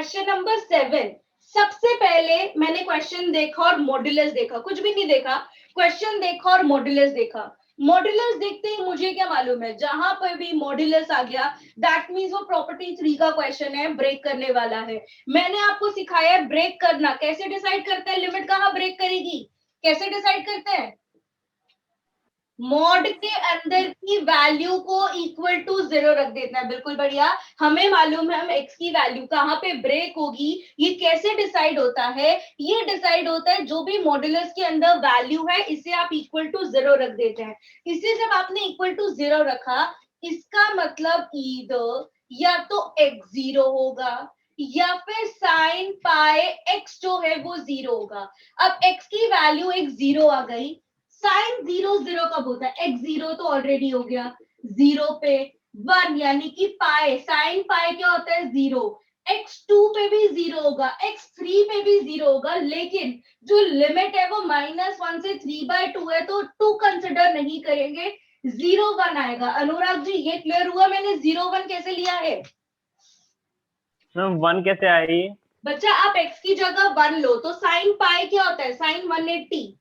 Question number 7। सबसे पहले मैंने क्वेश्चन देखा और मॉड्यूलस देखा, कुछ भी नहीं देखा, क्वेश्चन देखा और मॉड्यूलस देखा। मॉड्यूलस देखते ही मुझे क्या मालूम है, जहां पर भी मॉड्यूलस आ गया दैट मींस वो प्रॉपर्टी 3 का क्वेश्चन है, ब्रेक करने वाला है। मैंने आपको सिखाया है ब्रेक करना, कैसे डिसाइड करते हैं लिमिट कहां ब्रेक करेगी, कैसे डिसाइड करते हैं, मॉड के अंदर की वैल्यू को इक्वल टू 0 रख देना है। बिल्कुल बढ़िया, हमें मालूम है हम x की वैल्यू कहां पे ब्रेक होगी। ये कैसे डिसाइड होता है, ये डिसाइड होता है जो भी मॉड्यूलस के अंदर वैल्यू है इसे आप इक्वल टू 0 रख देते हैं। इसे जब आपने इक्वल टू 0 रखा, इसका मतलब ईदर या तो x 0 होगा या फिर साइन पाई x जो है वो 0 होगा। अब x की वैल्यू एक 0 आ गई, साइन 0 0 कब होता है, x 0 तो ऑलरेडी हो गया, 0 पे 1 यानी कि पाई, साइन पाई क्या होता है 0, x2 पे भी 0 होगा, x3 पे भी 0 होगा, लेकिन जो लिमिट है वो -1 से 3/2 है तो 2 कंसिडर नहीं करेंगे, 0 1 आएगा। अनुराग जी ये क्लियर हुआ मैंने 0 1 कैसे लिया है? 1 कैसे आई? बच्चा आप x की जगह 1 लो तो साइन पाई क्या होता है, साइन 180।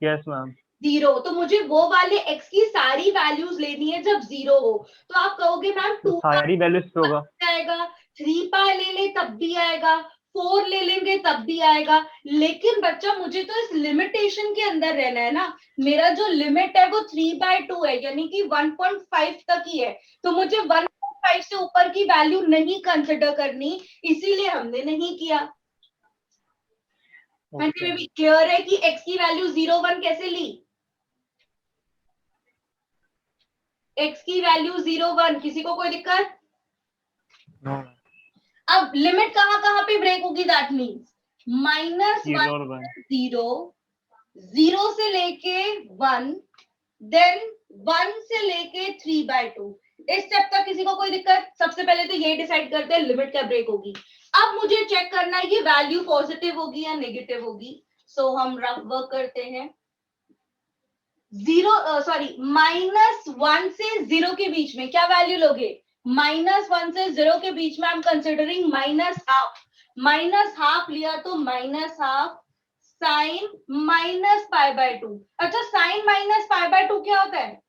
Yes ma'am. 0, तो मुझे वो वाले x की सारी वैल्यूज लेनी है जब 0 हो। तो आप कहोगे मैम 2 सारी वैल्यूज पे होगा, आएगा, 3 पाई ले ले तब भी आएगा, 4 ले लेंगे तब भी आएगा, लेकिन बच्चा मुझे तो इस लिमिटेशन के अंदर रहना है ना। मेरा जो लिमिट है वो 3/2 है यानी कि 1.5 तक ही है, तो मुझे 1.5 से ऊपर की वैल्यू नहीं कंसिडर करनी, इसीलिए हमने नहीं किया। okay. भी क्लियर है कि x की वैल्यू 0 1 कैसे ली, x की वैल्यू 0 1, किसी को कोई दिक्कत? no. अब लिमिट कहां कहां पे ब्रेक होगी, दैट मीन्स -1 0, 0 से लेके 1, देन 1 से लेके 3/2। इस स्टेप तक किसी को कोई दिक्कत? सबसे पहले तो ये डिसाइड करते हैं लिमिट क्या ब्रेक होगी। अब मुझे चेक करना है कि वैल्यू पॉजिटिव होगी या नेगेटिव होगी, सो हम रफ वर्क करते हैं। 1 से 0 के बीच में क्या वैल्यू लोगे, -1 से 0 के बीच में आई एम कंसिडरिंग -1/2 लिया तो -1/2 साइन -π/2। अच्छा साइन -π/2 क्या होता है,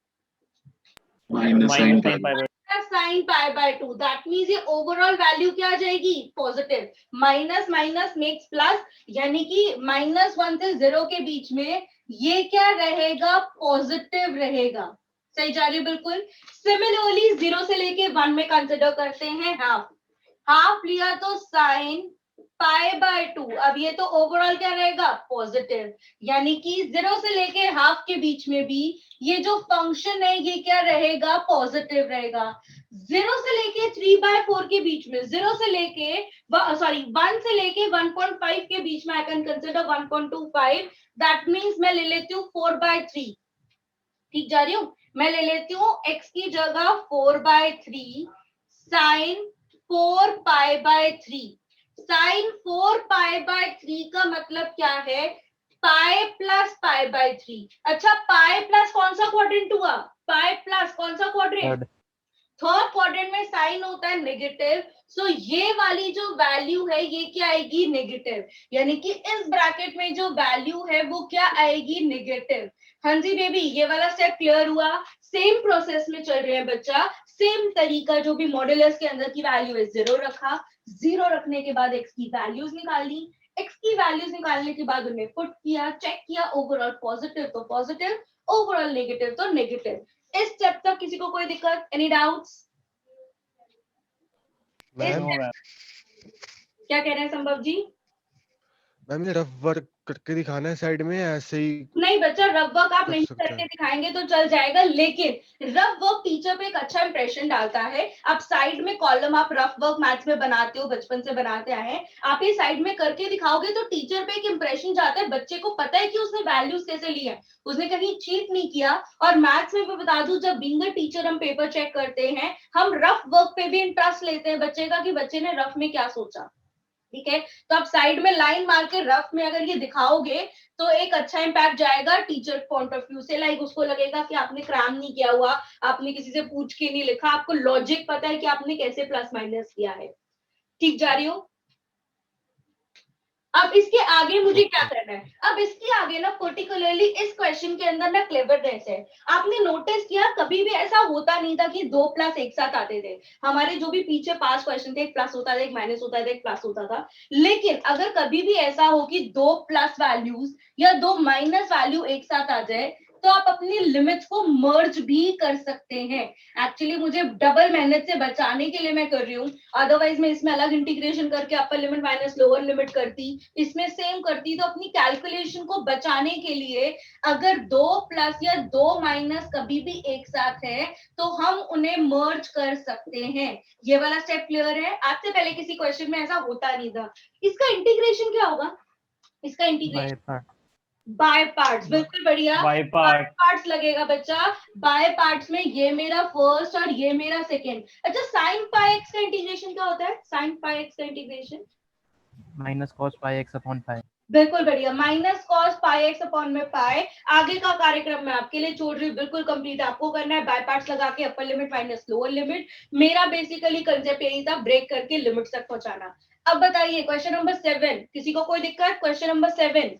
sine pi sine π/2, that means ये ओवरऑल वैल्यू क्या आ जाएगी, positive. Minus minus makes plus, यानी कि -1 से 0 के बीच में ये क्या रहेगा, पॉजिटिव रहेगा। सही जा रही है बिल्कुल। सिमिलरली 0 से लेके 1 में कंसिडर करते हैं हाफ लिया तो साइन π/2। अब ये तो ओवरऑल क्या रहेगा, पॉजिटिव, यानी कि 0 से लेके हाफ के बीच में भी ये जो फंक्शन है ये क्या रहेगा, पॉजिटिव रहेगा। 0 से लेके 3/4 के बीच में, 0 से लेके 1 से लेके 1.5 के बीच में I can consider 1.25, that means मैं ले लेती हूँ 4/3। ठीक जा रही हूँ, मैं ले लेती हूँ x की जगह 4/3 साइन 4π/3। साइन 4π/3 का मतलब क्या है, पाई प्लस π/3। अच्छा पाई प्लस कौन सा क्वाड्रेंट हुआ, पाई प्लस कौन सा क्वाड्रेंट, थर्ड क्वाड्रेंट में साइन होता है नेगेटिव, सो ये वाली जो वैल्यू है ये क्या आएगी, नेगेटिव, यानी कि इस ब्रैकेट में जो वैल्यू है वो क्या आएगी, नेगेटिव। हाँ जी बेबी, ये वाला स्टेप क्लियर हुआ। सेम प्रोसेस में चल रहे हैं बच्चा, सेम तरीका, जो भी मॉड्यूलस के अंदर की वैल्यू है 0 रखा, 0 रखने के बाद x की वैल्यूज निकाल ली, x की वैल्यूज निकालने के बाद उन्हें पुट किया, चेक किया, ओवरऑल पॉजिटिव तो पॉजिटिव, ओवरऑल नेगेटिव तो नेगेटिव। इस स्टेप तक किसी को कोई दिक्कत, एनी डाउट्स? क्या कह रहे हैं संभव जी? मैम ये रफ वर्क करके दिखाना है साइड में, ऐसे ही नहीं बच्चा, रफ वर्क आप कर नहीं सकते करके हैं। दिखाएंगे तो चल जाएगा, लेकिन रफ वर्क टीचर पे एक अच्छा इंप्रेशन डालता है। आप साइड में कॉलम, आप रफ वर्क मैथ्स में बनाते हो, बचपन से बनाते आए हैं, आप ये साइड में करके दिखाओगे तो टीचर पे एक इंप्रेशन जाता है, बच्चे को पता है कि उसने वैल्यूज कैसे ली है, उसने कहीं चीट नहीं किया। और मैथ्स में मैं बता दूं, जब बीइंग अ टीचर हम पेपर चेक करते हैं, हम रफ वर्क पे भी इंटरेस्ट लेते हैं बच्चे का, कि बच्चे ने रफ में क्या सोचा। ठीक है, तो आप साइड में लाइन मार के रफ में अगर ये दिखाओगे तो एक अच्छा इम्पैक्ट जाएगा टीचर पॉइंट ऑफ व्यू से, लाइक उसको लगेगा कि आपने क्राम नहीं किया हुआ, आपने किसी से पूछ के नहीं लिखा, आपको लॉजिक पता है कि आपने कैसे प्लस माइनस किया है। ठीक जा रही हो? अब इसके आगे मुझे क्या करना है, अब इसके आगे ना पर्टिकुलरली इस क्वेश्चन के अंदर ना क्लेवरनेस है। आपने नोटिस किया कभी भी ऐसा होता नहीं था कि दो प्लस एक साथ आते थे, हमारे जो भी पीछे पास क्वेश्चन थे एक प्लस होता था, एक माइनस होता था, एक प्लस होता था। लेकिन अगर कभी भी ऐसा हो कि दो प्लस वैल्यूज या दो माइनस वैल्यू एक साथ आ जाए तो आप अपनी लिमिट्स को मर्ज भी कर सकते हैं। एक्चुअली मुझे डबल मेहनत से बचाने के लिए मैं कर रही हूँ, अदरवाइज मैं इसमें अलग इंटीग्रेशन करके upper limit minus lower limit करती, इसमें सेम करती, तो अपनी कैलकुलेशन को बचाने के लिए अगर दो प्लस या दो माइनस कभी भी एक साथ है तो हम उन्हें मर्ज कर सकते हैं। ये वाला स्टेप क्लियर है? आज से पहले किसी क्वेश्चन में ऐसा होता नहीं था। इसका इंटीग्रेशन क्या होगा? इसका इंटीग्रेशन बाय पार्ट्स, बिल्कुल बढ़िया, बाय बाय पार्ट पार्ट्स लगेगा बच्चा। बाय पार्ट्स में ये मेरा फर्स्ट और ये मेरा सेकेंड। अच्छा, साइन पाई एक्स का इंटीग्रेशन क्या होता है? साइन पाई एक्स का integration minus cos pi x upon pi. बिल्कुल बढ़िया, minus cos pi x upon में पाई। आगे का कार्यक्रम मैं आपके लिए छोड़ रही हूँ, बिल्कुल कंप्लीट आपको करना है, बाय पार्ट्स लगा के upper limit minus lower limit. मेरा बेसिकली कंसेप्ट यही था, ब्रेक करके लिमिट्स तक पहुंचाना। अब बताइए क्वेश्चन नंबर 7, किसी को कोई दिक्कत? Question number 7